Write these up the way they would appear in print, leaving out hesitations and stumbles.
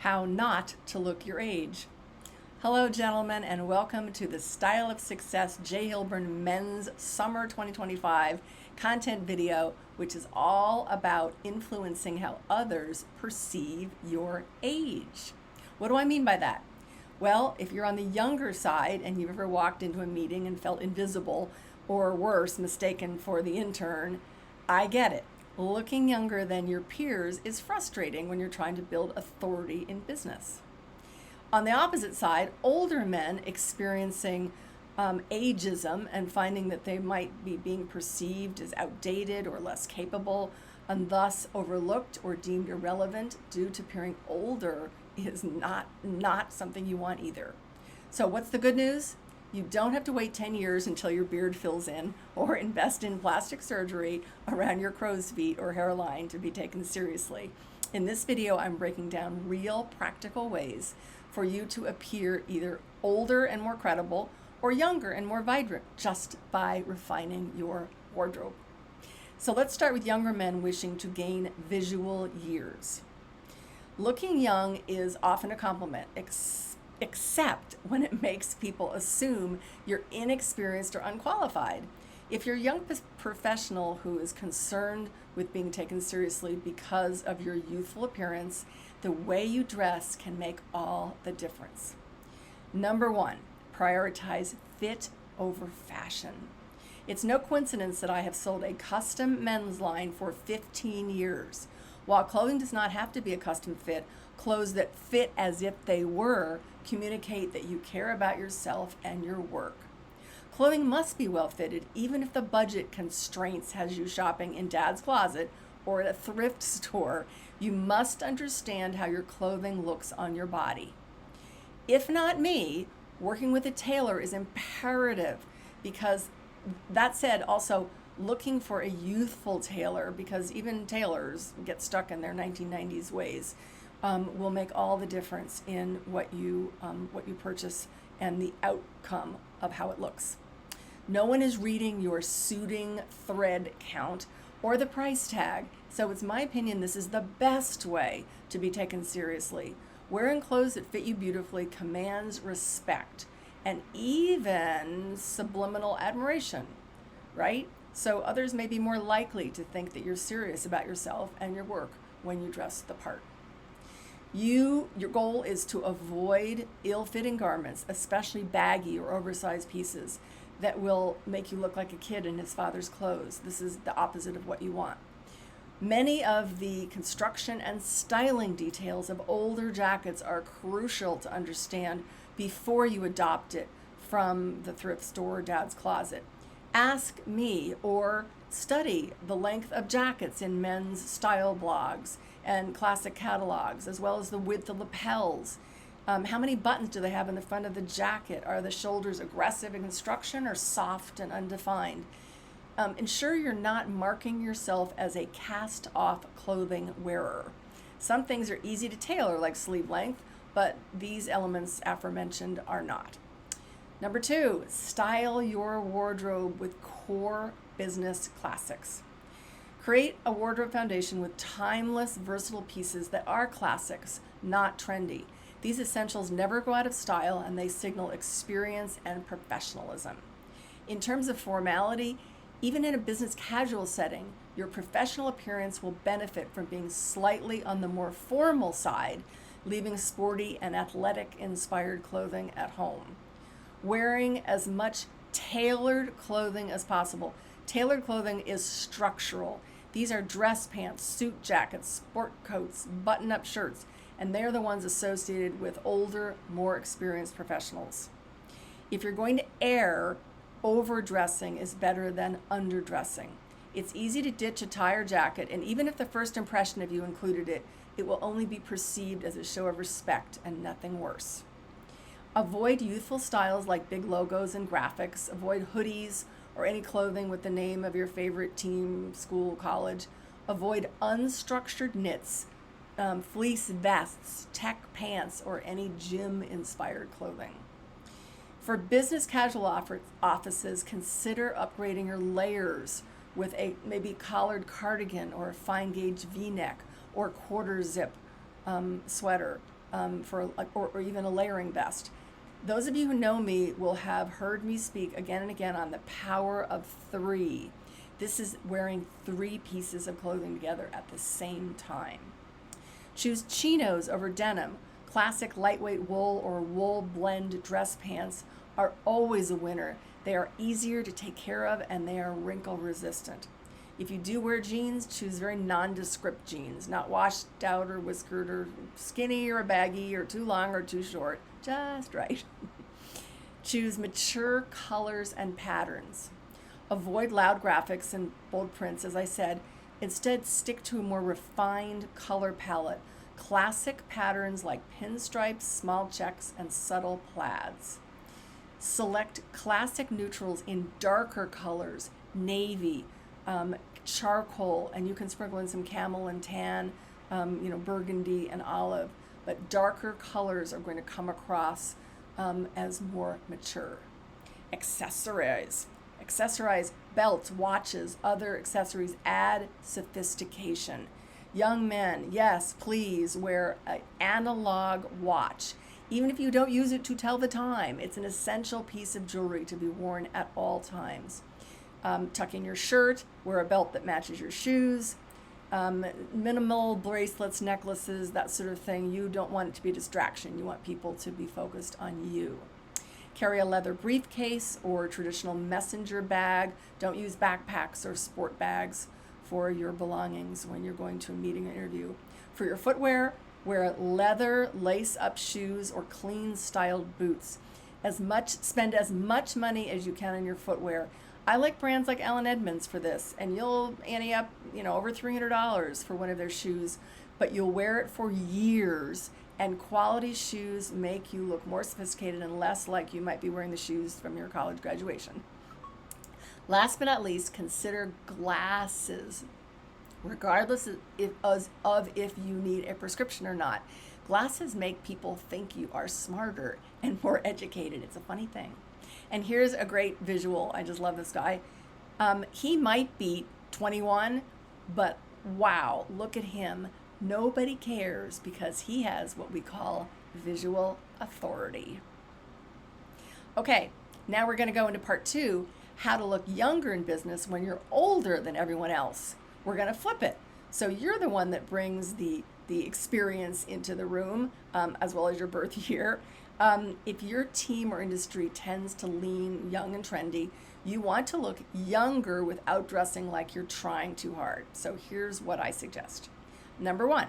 How not to look your age. Hello, gentlemen, and welcome to the Style of Success Jay Hilburn Men's Summer 2025 content video, which is all about influencing how others perceive your age. What do I mean by that? Well, if you're on the younger side and you've ever walked into a meeting and felt invisible, or worse, mistaken for the intern, I get it. Looking younger than your peers is frustrating when you're trying to build authority in business. On the opposite side, older men experiencing ageism and finding that they might be being perceived as outdated or less capable and thus overlooked or deemed irrelevant due to appearing older is not something you want either. So what's the good news? You don't have to wait 10 years until your beard fills in or invest in plastic surgery around your crow's feet or hairline to be taken seriously. In this video, I'm breaking down real practical ways for you to appear either older and more credible or younger and more vibrant just by refining your wardrobe. So let's start with younger men wishing to gain visual years. Looking young is often a compliment, except when it makes people assume you're inexperienced or unqualified. If you're a young professional who is concerned with being taken seriously because of your youthful appearance, the way you dress can make all the difference. Number one, prioritize fit over fashion. It's no coincidence that I have sold a custom men's line for 15 years. While clothing does not have to be a custom fit, clothes that fit as if they were communicate that you care about yourself and your work. Clothing must be well fitted, even if the budget constraints has you shopping in dad's closet or at a thrift store. You must understand how your clothing looks on your body. If not me, working with a tailor is imperative because, that said, also looking for a youthful tailor, because even tailors get stuck in their 1990s ways, will make all the difference in what you purchase and the outcome of how it looks. No one is reading your suiting thread count or the price tag, so it's my opinion this is the best way to be taken seriously. Wearing clothes that fit you beautifully commands respect and even subliminal admiration, right? So others may be more likely to think that you're serious about yourself and your work when you dress the part. Your goal is to avoid ill-fitting garments, especially baggy or oversized pieces that will make you look like a kid in his father's clothes. This is the opposite of what you want. Many of the construction and styling details of older jackets are crucial to understand before you adopt it from the thrift store or dad's closet. Ask me or study the length of jackets in men's style blogs and classic catalogs, as well as the width of lapels. How many buttons do they have in the front of the jacket? Are the shoulders aggressive in construction or soft and undefined? Ensure you're not marking yourself as a cast-off clothing wearer. Some things are easy to tailor, like sleeve length, but these elements aforementioned are not. Number two, style your wardrobe with core business classics. Create a wardrobe foundation with timeless, versatile pieces that are classics, not trendy. These essentials never go out of style and they signal experience and professionalism. In terms of formality, even in a business casual setting, your professional appearance will benefit from being slightly on the more formal side, leaving sporty and athletic inspired clothing at home. Wearing as much tailored clothing as possible. Tailored clothing is structural. These are dress pants, suit jackets, sport coats, button-up shirts, and they're the ones associated with older, more experienced professionals. If you're going to err, overdressing is better than underdressing. It's easy to ditch a tie or jacket, and even if the first impression of you included it, it will only be perceived as a show of respect and nothing worse. Avoid youthful styles like big logos and graphics. Avoid hoodies or any clothing with the name of your favorite team, school, college. Avoid unstructured knits, fleece vests, tech pants, or any gym-inspired clothing. For business casual offices, consider upgrading your layers with a maybe collared cardigan or a fine gauge V-neck or quarter zip sweater. or even a layering vest. Those of you who know me will have heard me speak again and again on the power of three. This is wearing three pieces of clothing together at the same time. Choose chinos over denim. Classic lightweight wool or wool blend dress pants are always a winner. They are easier to take care of and they are wrinkle resistant. If you do wear jeans, choose very nondescript jeans, not washed out or whiskered or skinny or baggy or too long or too short, just right. Choose mature colors and patterns. Avoid loud graphics and bold prints, as I said. Instead, stick to a more refined color palette. Classic patterns like pinstripes, small checks, and subtle plaids. Select classic neutrals in darker colors, navy, charcoal, and you can sprinkle in some camel and tan, burgundy and olive. But darker colors are going to come across as more mature. Accessorize. Belts, watches, other accessories add sophistication. Young men, yes, please wear an analog watch. Even if you don't use it to tell the time, it's an essential piece of jewelry to be worn at all times. Tuck in your shirt, wear a belt that matches your shoes, minimal bracelets, necklaces, that sort of thing. You don't want it to be a distraction. You want people to be focused on you. Carry a leather briefcase or traditional messenger bag. Don't use backpacks or sport bags for your belongings when you're going to a meeting or interview. For your footwear, wear leather lace-up shoes or clean styled boots. Spend as much money as you can on your footwear. I like brands like Allen Edmonds for this, and you'll ante up, over $300 for one of their shoes, but you'll wear it for years. And quality shoes make you look more sophisticated and less like you might be wearing the shoes from your college graduation. Last but not least, consider glasses. Regardless of if you need a prescription or not, glasses make people think you are smarter and more educated. It's a funny thing. And here's a great visual. I just love this guy. He might be 21, but wow, look at him. Nobody cares because he has what we call visual authority. Okay, now we're going to go into part 2, how to look younger in business when you're older than everyone else. We're going to flip it. So you're the one that brings the experience into the room, as well as your birth year. If your team or industry tends to lean young and trendy, you want to look younger without dressing like you're trying too hard. So here's what I suggest. Number 1,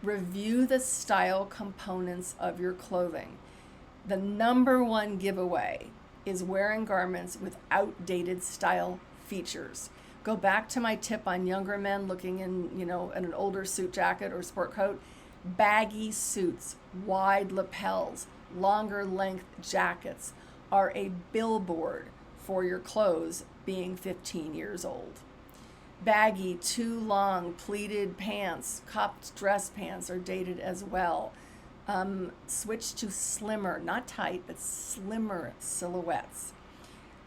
review the style components of your clothing. The number 1 giveaway is wearing garments with outdated style features. Go back to my tip on younger men looking in an older suit jacket or sport coat. Baggy suits, wide lapels, longer length jackets are a billboard for your clothes being 15 years old. Baggy, too long, pleated pants, cupped dress pants are dated as well. Switch to slimmer, not tight, but slimmer silhouettes.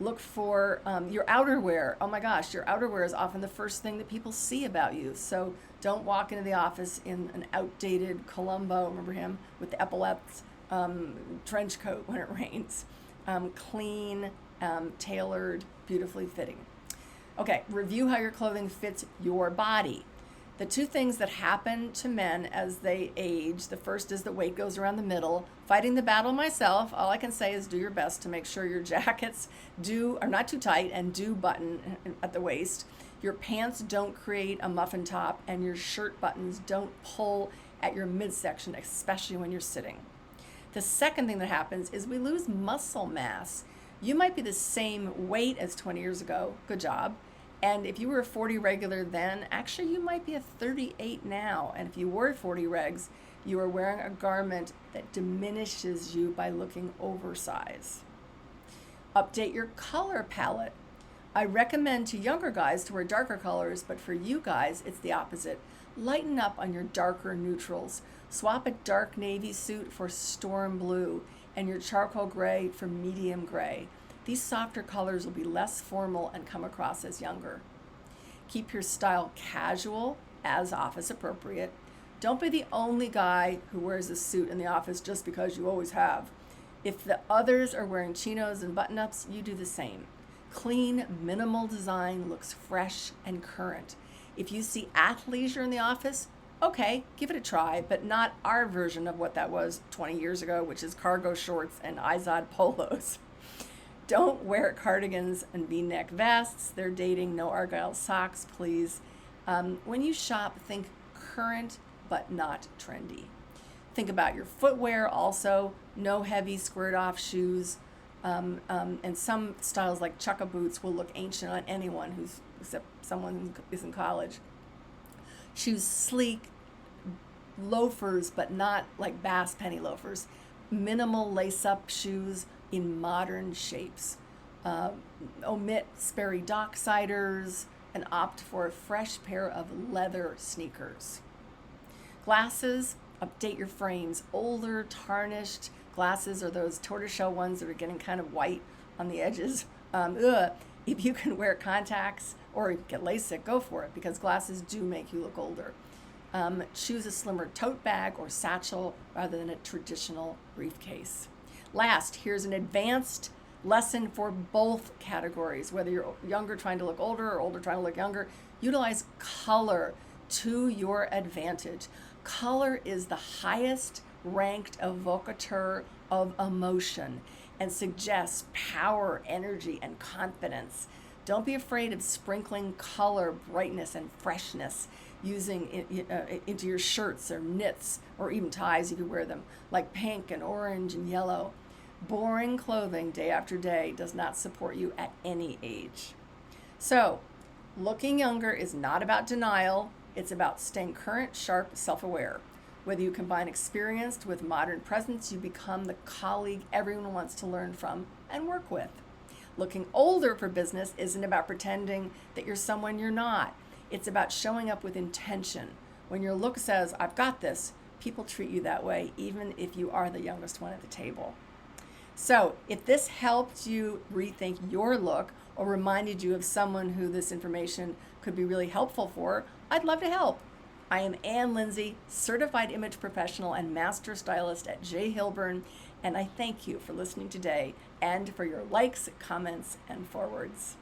Look for your outerwear. Oh my gosh, your outerwear is often the first thing that people see about you. So don't walk into the office in an outdated Columbo, remember him, with the epaulets, trench coat when it rains. Clean, tailored, beautifully fitting. Okay, review how your clothing fits your body. The 2 things that happen to men as they age, the first is that weight goes around the middle. Fighting the battle myself, all I can say is do your best to make sure your jackets are not too tight and do button at the waist. Your pants don't create a muffin top and your shirt buttons don't pull at your midsection, especially when you're sitting. The second thing that happens is we lose muscle mass. You might be the same weight as 20 years ago. Good job. And if you were a 40 regular then, actually you might be a 38 now. And if you were 40 regs, you are wearing a garment that diminishes you by looking oversized. Update your color palette. I recommend to younger guys to wear darker colors, but for you guys, it's the opposite. Lighten up on your darker neutrals. Swap a dark navy suit for storm blue and your charcoal gray for medium gray. These softer colors will be less formal and come across as younger. Keep your style casual as office appropriate. Don't be the only guy who wears a suit in the office just because you always have. If the others are wearing chinos and button-ups, you do the same. Clean, minimal design looks fresh and current. If you see athleisure in the office, okay, give it a try, but not our version of what that was 20 years ago, which is cargo shorts and Izod polos. Don't wear cardigans and V-neck vests. They're dating. No Argyle socks, please. When you shop, think current but not trendy. Think about your footwear also. No heavy squared off shoes. And some styles like chukka boots will look ancient on anyone except someone who is in college. Shoes sleek, loafers, but not like Bass penny loafers. Minimal lace-up shoes in modern shapes. Omit Sperry Docksiders and opt for a fresh pair of leather sneakers. Glasses, update your frames. Older, tarnished glasses are those tortoiseshell ones that are getting kind of white on the edges. If you can wear contacts or get LASIK, go for it, because glasses do make you look older. Choose a slimmer tote bag or satchel rather than a traditional briefcase. Last, here's an advanced lesson for both categories, whether you're younger trying to look older or older trying to look younger. Utilize color to your advantage. Color is the highest ranked evocateur of emotion and suggests power, energy, and confidence. Don't be afraid of sprinkling color, brightness, and freshness using into your shirts or knits or even ties if you wear them, like pink and orange and yellow. Boring clothing day after day does not support you at any age. So, looking younger is not about denial. It's about staying current, sharp, self-aware. Whether you combine experience with modern presence, you become the colleague everyone wants to learn from and work with. Looking older for business isn't about pretending that you're someone you're not. It's about showing up with intention. When your look says, I've got this, people treat you that way, even if you are the youngest one at the table. So if this helped you rethink your look or reminded you of someone who this information could be really helpful for, I'd love to help. I am Ann Lindsay, certified image professional and master stylist at J. Hilburn, and I thank you for listening today and for your likes, comments, and forwards.